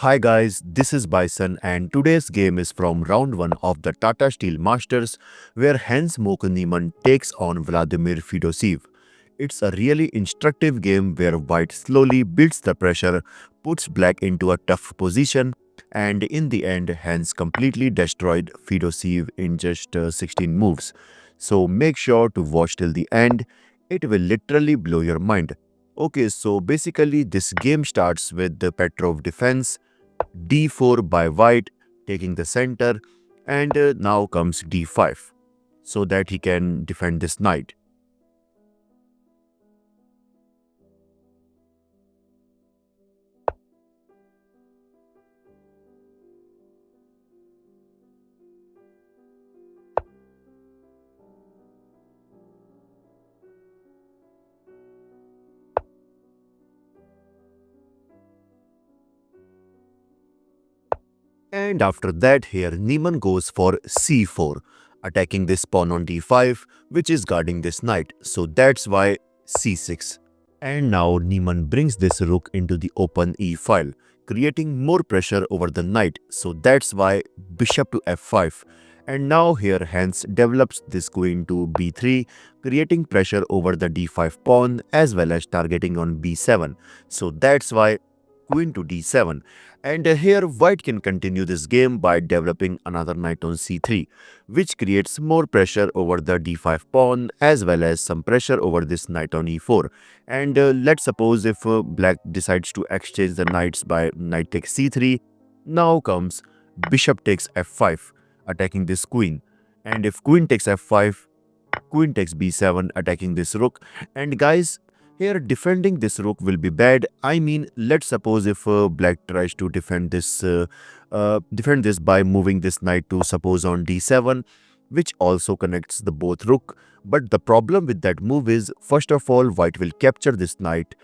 Hi guys, this is Bison and today's game is from round 1 of the Tata Steel Masters where Hans Niemann takes on Vladimir Fedoseev. It's a really instructive game where white slowly builds the pressure, puts black into a tough position, and in the end Hans completely destroyed Fedoseev in just 16 moves. So make sure to watch till the end, it will literally blow your mind. Okay, so basically this game starts with the Petrov Defense, d4 by white taking the center, and now comes d5 so that he can defend this knight. And after that here Niemann goes for c4, attacking this pawn on d5 which is guarding this knight, so that's why c6. And now Niemann brings this rook into the open e file, creating more pressure over the knight, so that's why bishop to f5. And now here Hans develops this queen to b3, creating pressure over the d5 pawn as well as targeting on b7, so that's why queen to d7. And here white can continue this game by developing another knight on c3, which creates more pressure over the d5 pawn as well as some pressure over this knight on e4. And let's suppose if black decides to exchange the knights by knight takes c3, now comes bishop takes f5, attacking this queen. And if queen takes f5, queen takes b7, attacking this rook. And guys, here defending this rook will be bad. I mean, let's suppose if black tries to defend this by moving this knight to suppose on d7, which also connects the both rook. But the problem with that move is, first of all, white will capture this knight,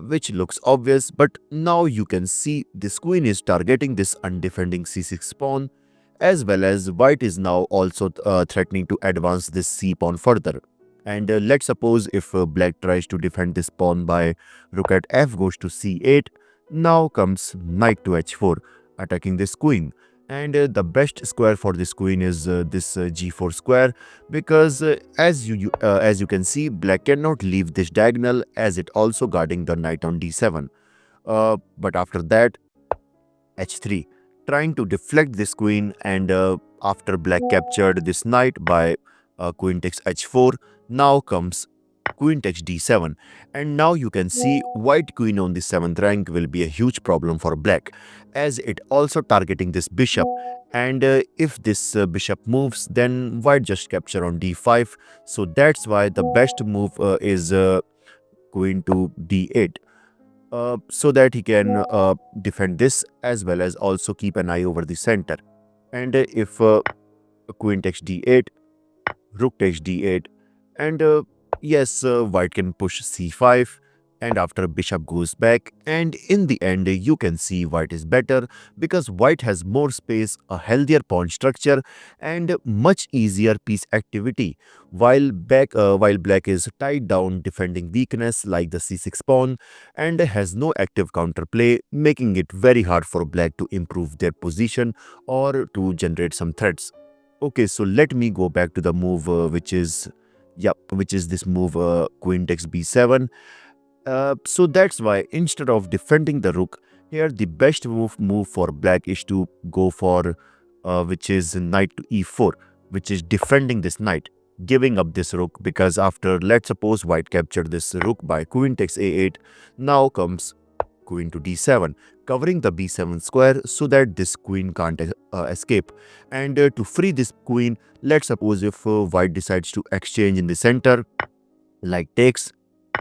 which looks obvious, but now you can see this queen is targeting this undefending c6 pawn, as well as white is now also threatening to advance this c pawn further. And let's suppose if black tries to defend this pawn by rook at f goes to c8, now comes knight to h4, attacking this queen. And the best square for this queen is this g4 square, because as you can see, black cannot leave this diagonal as it also guarding the knight on d7. But after that, h3, trying to deflect this queen, and after black captured this knight by queen takes h4, now comes queen takes d7. And now you can see white queen on the 7th rank will be a huge problem for black, as it also targeting this bishop. And if this bishop moves, then white just capture on d5, so that's why the best move is queen to d8, so that he can defend this as well as also keep an eye over the center. And if queen takes d8, rook takes d8, and yes, white can push c5, and after bishop goes back, and in the end you can see white is better because white has more space, a healthier pawn structure, and much easier piece activity, while black is tied down defending weakness like the c6 pawn and has no active counterplay, making it very hard for black to improve their position or to generate some threats. Okay, so let me go back to the move which is this move queen takes b7. So that's why instead of defending the rook, here the best move for black is to go for which is knight to e4, which is defending this knight, giving up this rook, because after, let's suppose white captured this rook by queen takes a8, now comes queen to d7, covering the b7 square so that this queen can't escape. And to free this queen, let's suppose if white decides to exchange in the center, like takes,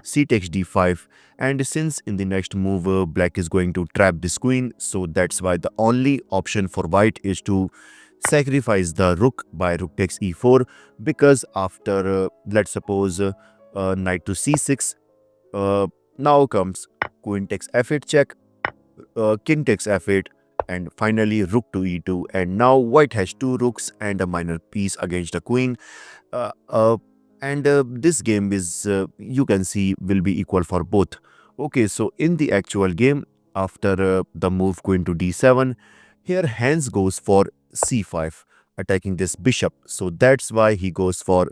c takes d5, and since in the next move black is going to trap this queen, so that's why the only option for white is to sacrifice the rook by rook takes e4, because after let's suppose knight to c6, uh, now comes queen takes f8 check, king takes f8, and finally rook to e2. And now white has two rooks and a minor piece against the queen. Uh, uh, and this game is, you can see, will be equal for both. Okay, so in the actual game, after the move queen to d7, here Hans goes for c5, attacking this bishop. So that's why he goes for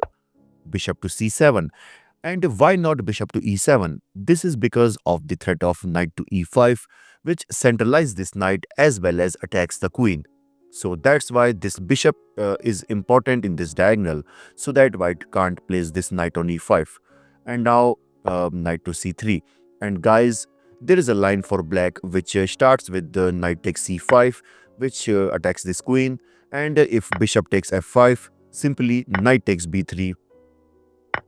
bishop to c7. And why not bishop to e7? This is because of the threat of knight to e5, which centralizes this knight as well as attacks the queen. So that's why this bishop is important in this diagonal, so that white can't place this knight on e5. And now knight to c3. And guys, there is a line for black which starts with the knight takes c5, which attacks this queen. And if bishop takes f5, simply knight takes b3,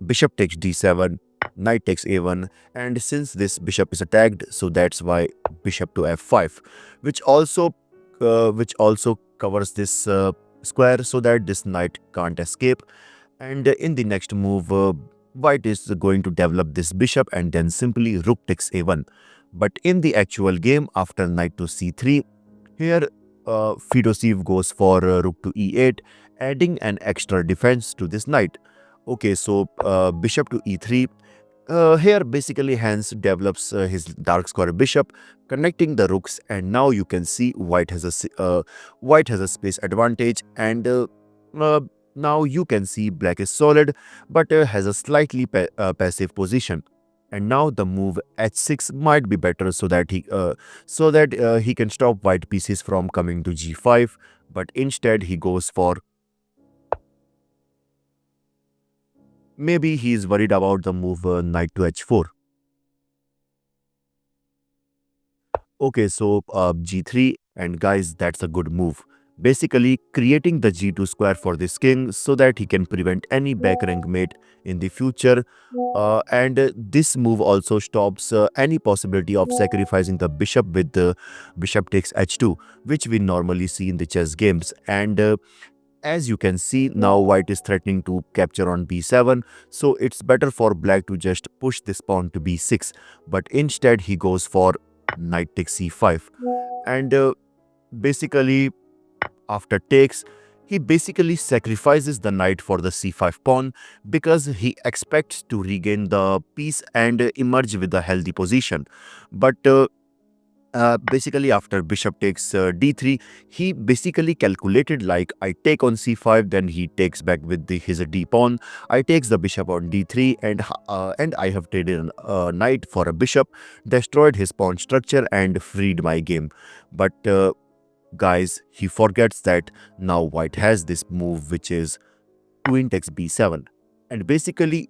bishop takes d7, knight takes a1, and since this bishop is attacked, so that's why bishop to f5, which also covers this square so that this knight can't escape. And in the next move, white is going to develop this bishop and then simply rook takes a1. But in the actual game, after knight to c3, here Fedoseev goes for rook to e8, adding an extra defense to this knight. Okay, so bishop to e3. Here basically Hans develops his dark square bishop, connecting the rooks, and now you can see white has a space advantage, and uh, now you can see black is solid but has a slightly passive position. And now the move h6 might be better so that he can stop white pieces from coming to g5, but instead he goes for, maybe he is worried about the move knight to h4. Okay, so g3, and guys, that's a good move. Basically, creating the g2 square for this king so that he can prevent any back rank mate in the future. And this move also stops any possibility of sacrificing the bishop with the bishop takes h2, which we normally see in the chess games. And as you can see, now white is threatening to capture on b7, so it's better for black to just push this pawn to b6. But instead, he goes for knight takes c5. And basically, after takes, he basically sacrifices the knight for the c5 pawn because he expects to regain the piece and emerge with a healthy position. But basically after bishop takes d3, he basically calculated like, I take on c5, then he takes back with his d pawn, I takes the bishop on d3, and I have traded a knight for a bishop, destroyed his pawn structure and freed my game. But guys, he forgets that now white has this move which is queen takes b7. And basically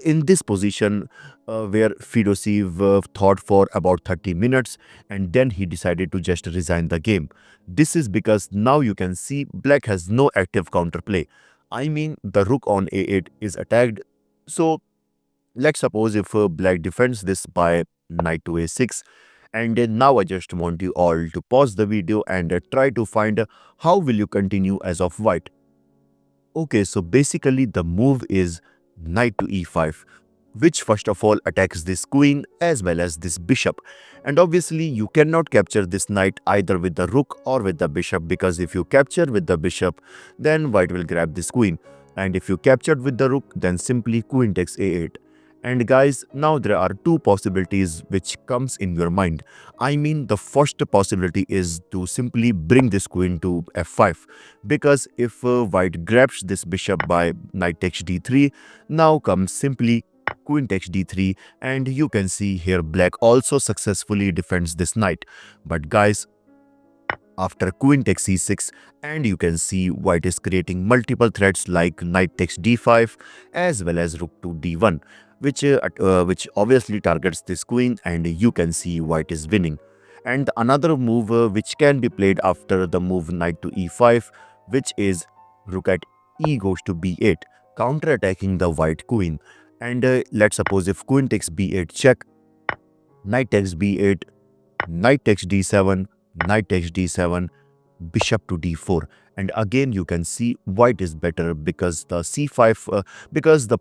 in this position where Fedoseev thought for about 30 minutes, and then he decided to just resign the game. This is because now you can see black has no active counterplay. I mean, the rook on a8 is attacked. So let's suppose if black defends this by knight to a6. And now I just want you all to pause the video and try to find how will you continue as of white. Okay, so basically the move is knight to e5, which first of all attacks this queen as well as this bishop. And obviously you cannot capture this knight either with the rook or with the bishop, because if you capture with the bishop, then white will grab this queen. And if you captured with the rook, then simply queen takes a8. And guys, now there are two possibilities which comes in your mind. I mean, the first possibility is to simply bring this queen to f5, because if white grabs this bishop by knight takes d3, now comes simply queen takes d3, and you can see here black also successfully defends this knight. But guys, after queen takes c6, and you can see white is creating multiple threats like knight takes d5 as well as rook to d1, which obviously targets this queen, and you can see white is winning. And another move which can be played after the move knight to e5, which is rook at e goes to b8, counter-attacking the white queen. And let's suppose if queen takes b8 check, knight takes b8, knight takes d7, knight takes d7, bishop to d4. And again you can see white is better because the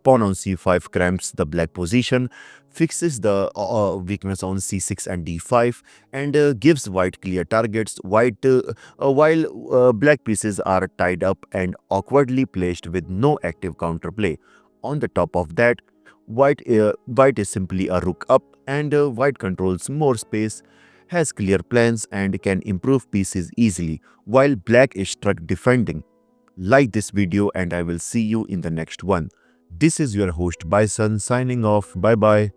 pawn on c5 cramps the black position, fixes the weakness on c6 and d5, and gives white clear targets, while black pieces are tied up and awkwardly placed with no active counterplay. On the top of that, White is simply a rook up, and white controls more space, has clear plans, and can improve pieces easily, while black is stuck defending. Like this video, and I will see you in the next one. This is your host Bison signing off. Bye bye.